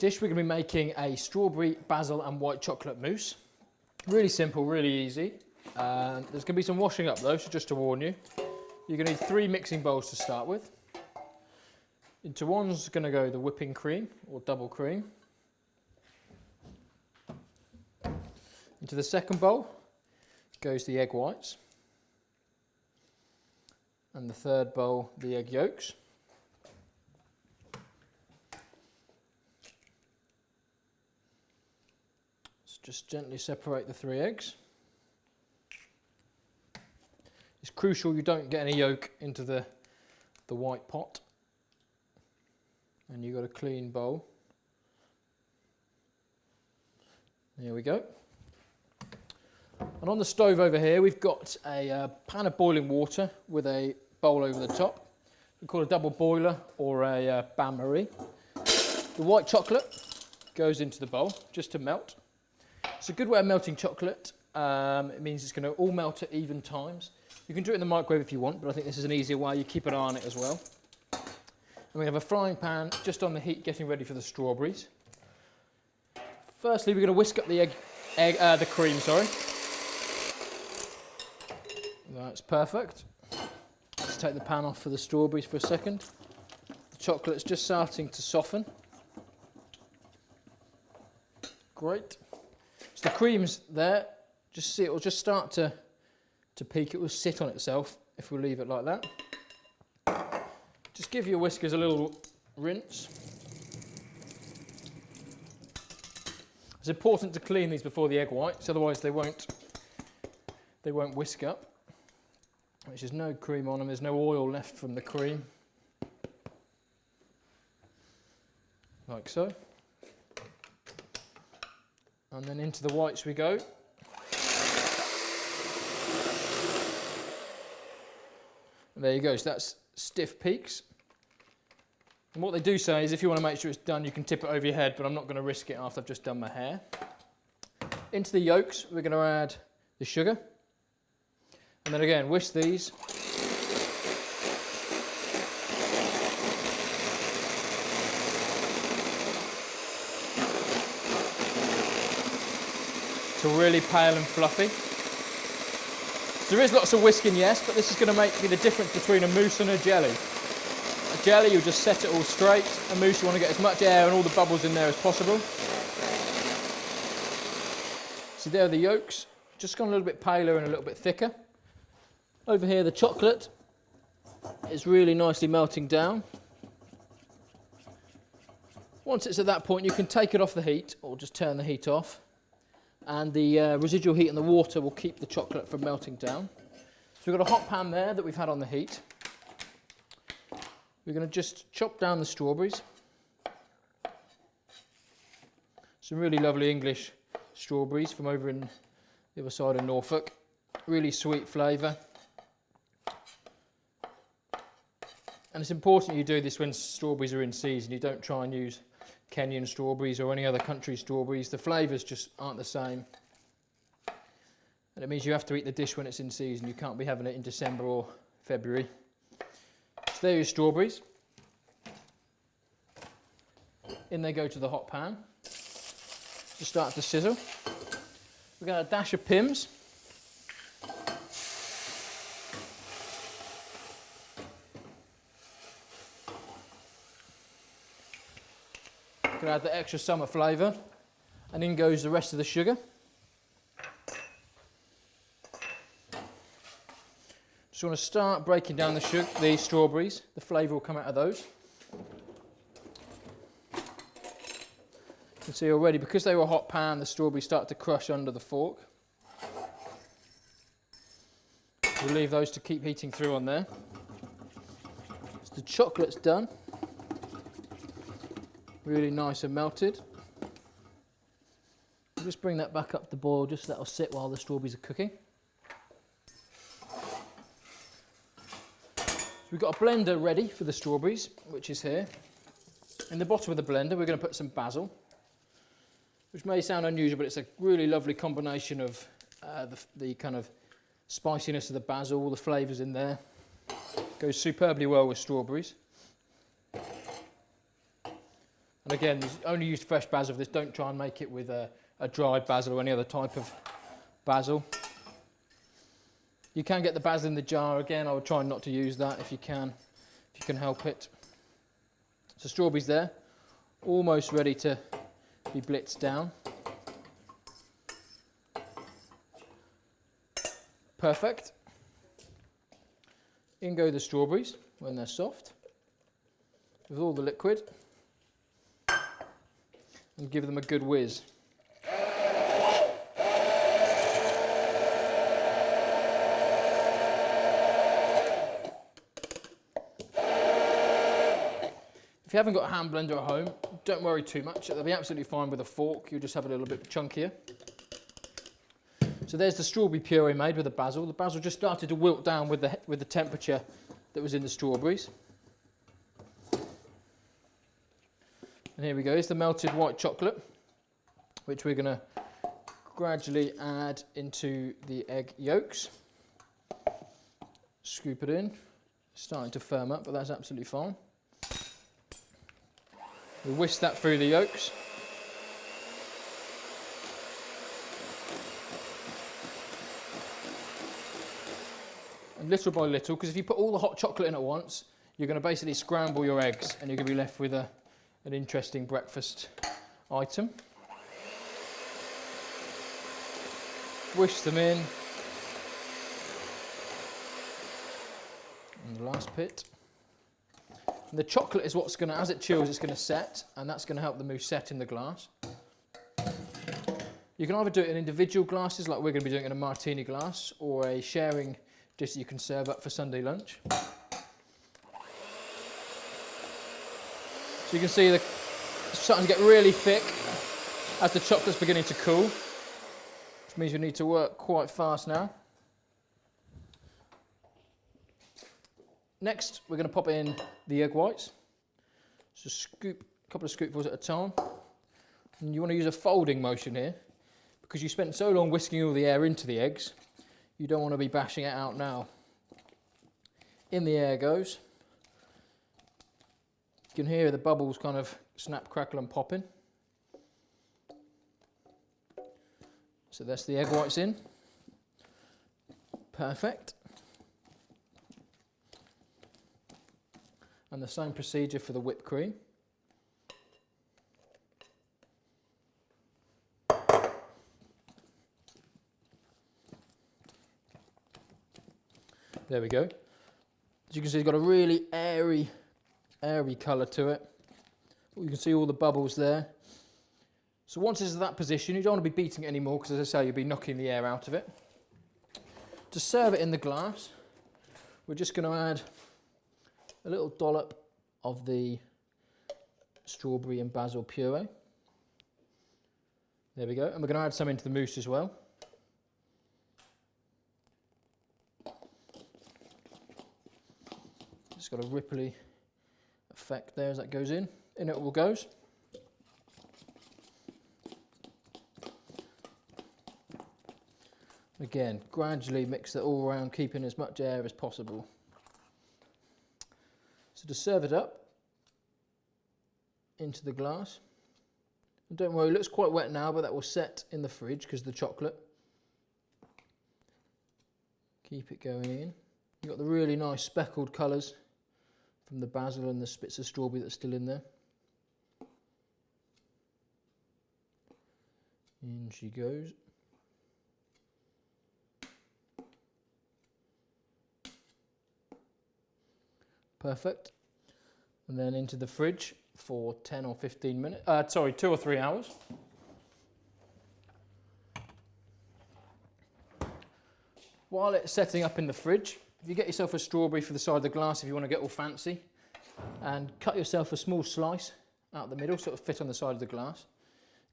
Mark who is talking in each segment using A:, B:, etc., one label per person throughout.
A: dish we're going to be making a strawberry, basil and white chocolate mousse. Really simple, really easy. There's going to be some washing up though, so just to warn you. You're going to need 3 mixing bowls to start with. Into one's going to go the whipping cream or double cream. Into the second bowl goes the egg whites. And the third bowl, the egg yolks. So just gently separate the 3 eggs. It's crucial you don't get any yolk into the white pot. And you've got a clean bowl. There we go. And on the stove over here, we've got a pan of boiling water with a bowl over the top. We call it a double boiler or a bain-marie. The white chocolate goes into the bowl just to melt. It's a good way of melting chocolate. It means it's going to all melt at even times. You can do it in the microwave if you want, but I think this is an easier way. You keep an eye on it as well. And we have a frying pan just on the heat, getting ready for the strawberries. Firstly, we're going to whisk up the cream. That's perfect. Let's take the pan off for the strawberries for a second. The chocolate's just starting to soften. Great. So the cream's there. Just see, it will just start to peak. It will sit on itself if we leave it like that. Just give your whiskers a little rinse. It's important to clean these before the egg whites, otherwise they won't whisk up. Which there's no cream on them, there's no oil left from the cream. Like so. And then into the whites we go. And there you go, so that's stiff peaks. And what they do say is if you want to make sure it's done, you can tip it over your head, but I'm not going to risk it after I've just done my hair. Into the yolks, we're going to add the sugar. And then again, whisk these. To really pale and fluffy. So there is lots of whisking, yes, but this is going to be the difference between a mousse and a jelly. A jelly, you just set it all straight. A mousse, you want to get as much air and all the bubbles in there as possible. So there are the yolks, just gone a little bit paler and a little bit thicker. Over here, the chocolate is really nicely melting down. Once it's at that point, you can take it off the heat or just turn the heat off. And the residual heat in the water will keep the chocolate from melting down. So we've got a hot pan there that we've had on the heat. We're going to just chop down the strawberries. Some really lovely English strawberries from over in the other side of Norfolk. Really sweet flavour. And it's important you do this when strawberries are in season. You don't try and use Kenyan strawberries or any other country strawberries. The flavours just aren't the same. And it means you have to eat the dish when it's in season. You can't be having it in December or February. So there are your strawberries. In they go to the hot pan. Just start to sizzle. We're going to dash of Pimms. Going to add the extra summer flavour. And in goes the rest of the sugar. Just want to start breaking down the strawberries. The flavour will come out of those. You can see already, because they were a hot pan, the strawberries start to crush under the fork. We'll leave those to keep heating through on there. So the chocolate's done. Really nice and melted. We'll just bring that back up to boil, just so that'll sit while the strawberries are cooking. We've got a blender ready for the strawberries, which is here. In the bottom of the blender, we're going to put some basil, which may sound unusual, but it's a really lovely combination of the kind of spiciness of the basil, all the flavours in there. Goes superbly well with strawberries. And again, only use fresh basil for this. Don't try and make it with a dried basil or any other type of basil. You can get the basil in the jar. Again, I would try not to use that if you can help it. So strawberries there, almost ready to be blitzed down. Perfect. In go the strawberries when they're soft, with all the liquid, and give them a good whiz. If you haven't got a hand blender at home, don't worry too much. They'll be absolutely fine with a fork. You'll just have a little bit chunkier. So there's the strawberry puree made with the basil. The basil just started to wilt down with the temperature that was in the strawberries. And here we go. Here's the melted white chocolate, which we're going to gradually add into the egg yolks. Scoop it in. It's starting to firm up, but that's absolutely fine. We whisk that through the yolks. And little by little, because if you put all the hot chocolate in at once, you're going to basically scramble your eggs and you're going to be left with an interesting breakfast item. Whisk them in. And the last bit. And the chocolate is what's going to, as it chills, it's going to set, and that's going to help the mousse set in the glass. You can either do it in individual glasses, like we're going to be doing in a martini glass, or a sharing dish that you can serve up for Sunday lunch. So you can see it's starting to get really thick as the chocolate's beginning to cool, which means we need to work quite fast now. Next, we're going to pop in the egg whites. So scoop a couple of scoopfuls at a time. And you want to use a folding motion here, because you spent so long whisking all the air into the eggs, you don't want to be bashing it out now. In the air goes. You can hear the bubbles kind of snap, crackle and popping. So that's the egg whites in. Perfect. And the same procedure for the whipped cream. There we go. As you can see, it's got a really airy colour to it. You can see all the bubbles there. So once it's in that position, you don't want to be beating it anymore, because as I say, you'll be knocking the air out of it. To serve it in the glass, we're just going to add a little dollop of the strawberry and basil puree. There we go. And we're going to add some into the mousse as well. It's got a ripply effect there as that goes in. In it all goes. Again, gradually mix it all around, keeping as much air as possible. So to serve it up into the glass, and don't worry, it looks quite wet now, but that will set in the fridge because of the chocolate. Keep it going in. You've got the really nice speckled colours from the basil and the spits of strawberry that's still in there. In she goes. Perfect. And then into the fridge for 10 or 15 minutes. 2 or 3 hours. While it's setting up in the fridge, if you get yourself a strawberry for the side of the glass, if you want to get all fancy, and cut yourself a small slice out the middle, sort of fit on the side of the glass.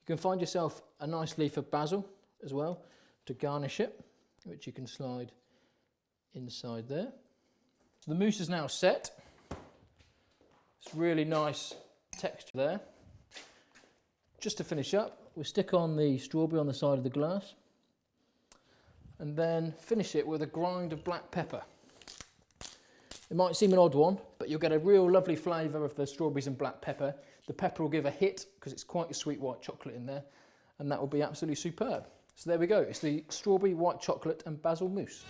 A: You can find yourself a nice leaf of basil as well to garnish it, which you can slide inside there. So the mousse is now set. It's really nice texture there. Just to finish up, we'll stick on the strawberry on the side of the glass and then finish it with a grind of black pepper. It might seem an odd one, but you'll get a real lovely flavour of the strawberries and black pepper. The pepper will give a hit because it's quite a sweet white chocolate in there, and that will be absolutely superb. So there we go, it's the strawberry white chocolate and basil mousse.